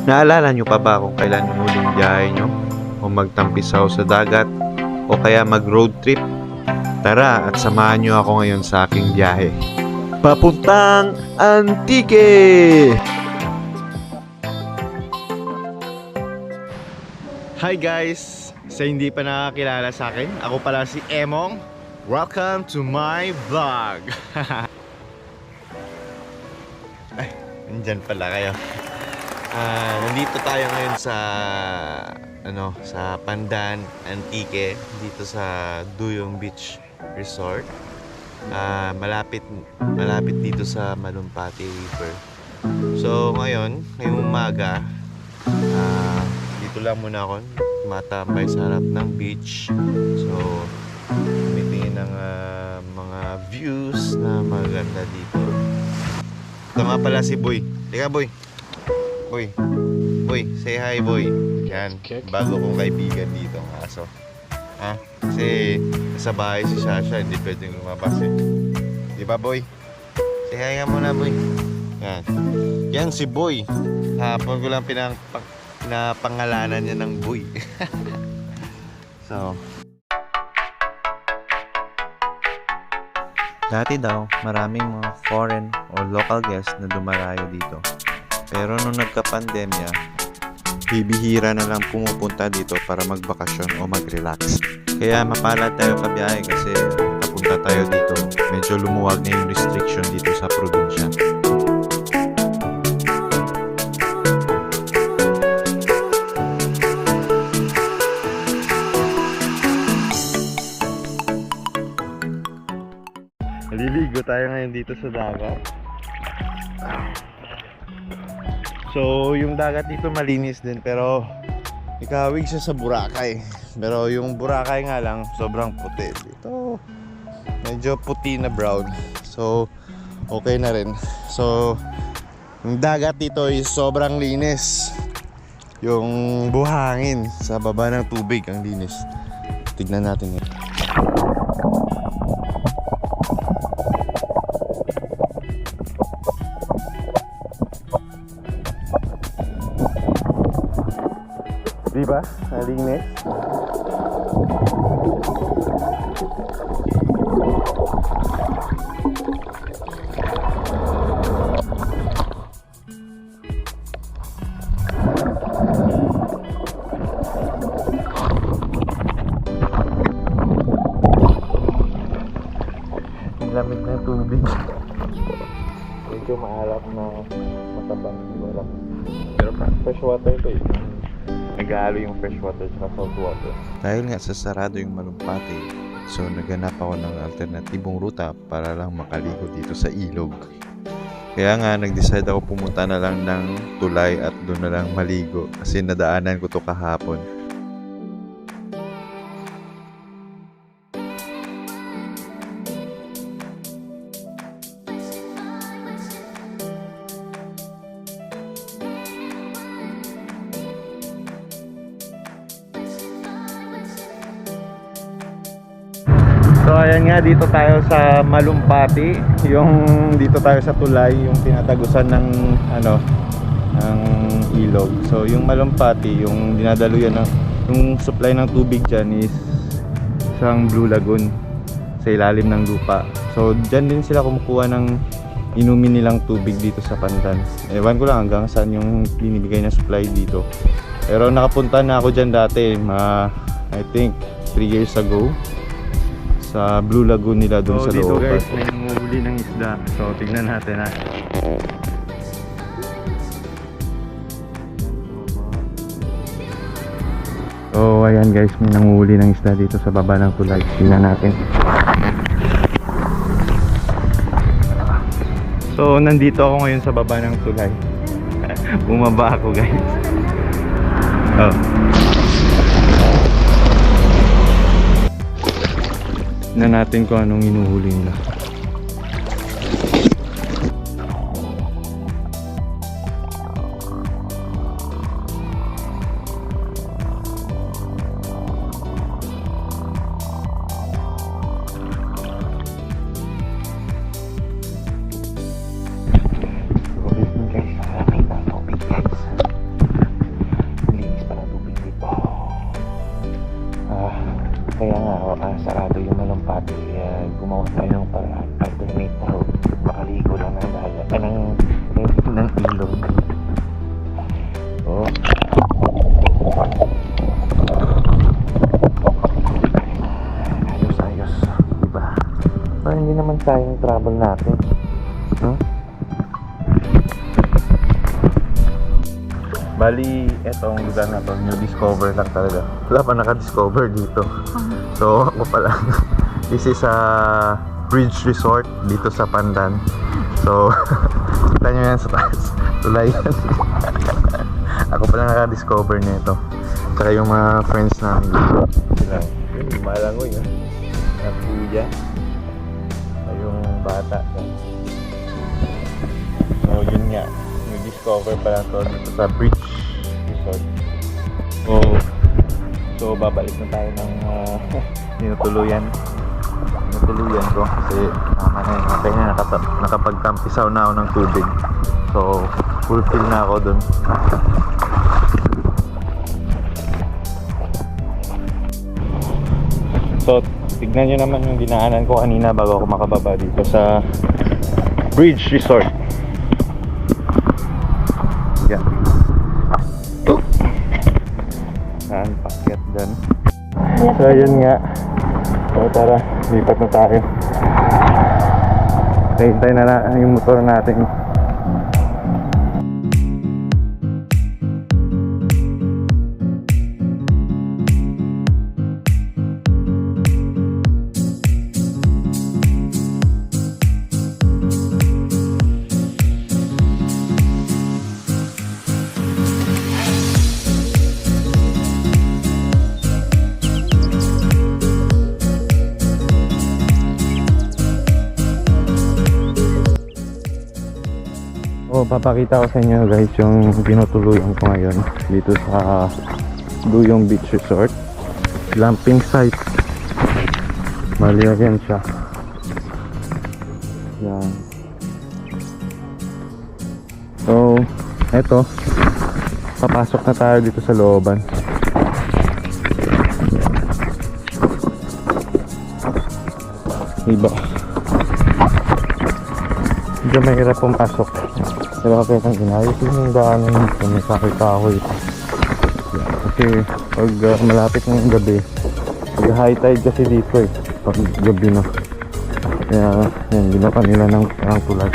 Naalala nyo pa ba kung kailan yung huling biyahe nyo? O magtampisaw sa dagat? O kaya mag-road trip? Tara at samahan nyo ako ngayon sa aking biyahe. Papuntang Antique! Hi guys! Sa hindi pa nakakilala sa akin, ako pala si Emong. Welcome to my vlog! Ay, nandyan pala kayo. Nandito tayo ngayon sa sa Pandan Antique, dito sa Duyong Beach Resort. Malapit dito sa Malumpati River. So ngayong umaga, dito lang muna ako matambay sa harap ng beach. So tumitingin ng mga views na maganda dito. Ito nga pala si Boy. Teka Boy. Boy, say hi Boy. Yan, bago kong kaibigan dito ang aso. Kasi nasa bahay si Sasha, hindi pwedeng lumabas eh. Di ba Boy? Say hi nga muna Boy. Yan si Boy. Hapon ko lang pinapangalanan niya ng Boy. So dati daw, maraming mga foreign o local guests na dumarayo dito. Pero nung nagka-pandemya, bibihira na lang pumupunta dito para magbakasyon o mag-relax. Kaya mapalad tayo kabiyahe kasi napunta tayo dito. Medyo lumuwag na yung restriction dito sa probinsya. Naliligo tayo ngayon dito sa dagat. So yung dagat dito malinis din, pero ikawig siya sa Boracay. Pero yung Boracay nga lang sobrang puti. Dito medyo puti na brown. So okay na rin. So yung dagat dito is sobrang linis. Yung buhangin sa baba ng tubig ang linis. Tignan natin yun. Diba? Nalinis. Ang lamig na tubig. Medyo maalap na matabang wala. Pero fresh water ito eh. Nag-aalo yung fresh water at salt water. Dahil nga sa sarado yung Malumpati, so naghanap ako ng alternatibong ruta para lang makaligo dito sa ilog. Kaya nga nag-decide ako pumunta na lang ng tulay at doon na lang maligo kasi nadaanan ko to kahapon. So ayan nga, dito tayo sa Malumpati, yung dito tayo sa tulay, yung tinatagusan ng ng ilog. So yung Malumpati, yung dinadaluyan ng yung supply ng tubig diyan is isang Blue Lagoon sa ilalim ng lupa. So diyan din sila kumukuha ng inumin nilang tubig dito sa Pandan. Ewan ko lang hanggang saan yung binibigay na supply dito. Pero nakapunta na ako diyan dati, I think 3 years ago. Sa Blue Lagoon nila doon sa loob. So dito guys, may nanguhuli ng isda. So tignan natin ha. So ayan guys, may nanguhuli ng isda dito sa baba ng tulay. Tignan natin. So nandito ako ngayon sa baba ng tulay. Bumaba ako guys. Na natin kung anong inuhuli nila. tayong travel natin. No? Bali, etong lugar na to, new discover lang talaga. Wala pa naka-discover dito. So, ako pa lang. This is a bridge resort dito sa Pandan. So, kita nyo yan sa taas. Tulay yan. Ako pa lang naka-discover nito. Saka yung mga friends namin dito. Sila, yung malangoy yun. Na kuya. Yung bata. So, yun nga. New discover pa lang to dito sa bridge resort. So babalik na tayo ng tinutuluyan ko kasi matay na nakapagtampisaw na ako ng tubig. So fulfill na ako dun. So tignan nyo naman yung dinaanan ko kanina bago ako makababa dito sa bridge resort. Yan. Saan pakyat dyan. So yun nga. So tara, lipat na tayo. Hintay na yung motor natin. Papakita ko sa inyo guys yung tinutuluyan ko ngayon dito sa Duyong Beach Resort glamping site. Maliyan siya. Yan. So eto, papasok na tayo dito sa looban. Iba medyo mahirap pumasok. Pero kapag ang inayos yung daanan dito, may kahoy-kahoy. Kasi pag malapit ng gabi, pag high tide kasi dito eh, pag gabi na. Kaya yan, ginawa nila ng tulad.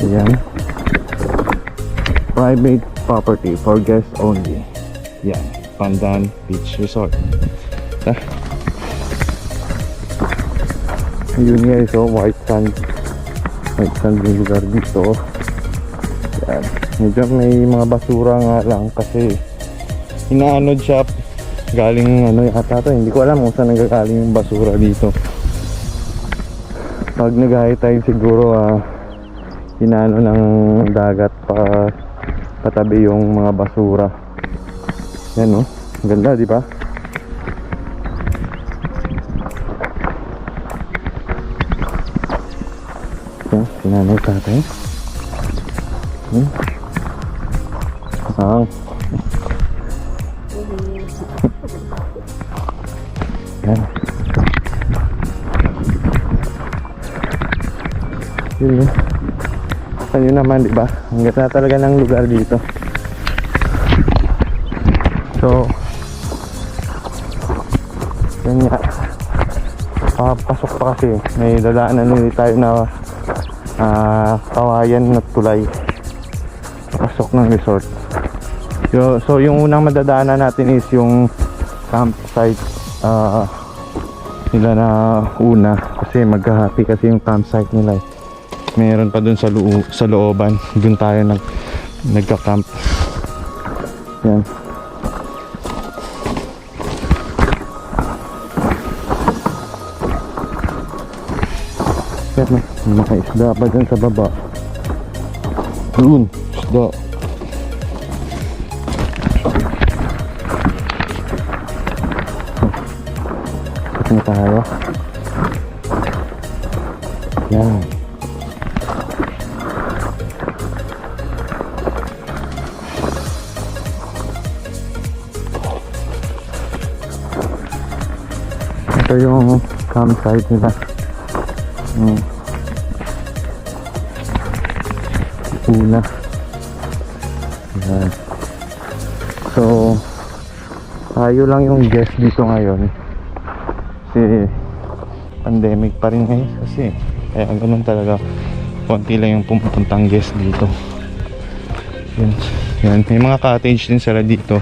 Ayan. Private property for guests only. Yan, Pandan Beach Resort. Yun nga ito, white sand yung lugar dito. Yan. Medyo may mga basura nga lang kasi inaanod siya galing yata to, hindi ko alam kung saan nagagaling yung basura dito. Pag nag-high tide siguro inaano ng dagat patabi yung mga basura. Yan no, ganda di ba? Sinanay tatay. Yan. Yun. Ayun naman diba? Ang ganda talaga ng lugar dito. So yan nga. Pasok pa kasi. May dadaanan nila tayo na kawayan na tulay pasok ng resort. So yung unang madadaanan natin is yung campsite nila na una kasi maghahati kasi yung campsite nila eh. Meron pa dun sa looban, dun tayo nagka-camp. Yan. May mga isda pa dyan sa baba. Doon, isda. Ito na tayo. Yan. Ito yung campsite nila. Una. Yan. So tayo lang yung guest dito ngayon. Kasi pandemic pa rin ngayon kasi. Kaya ganun talaga. Konti lang yung pumupuntang guest dito. Yan. Yan. May mga cottage din sila dito.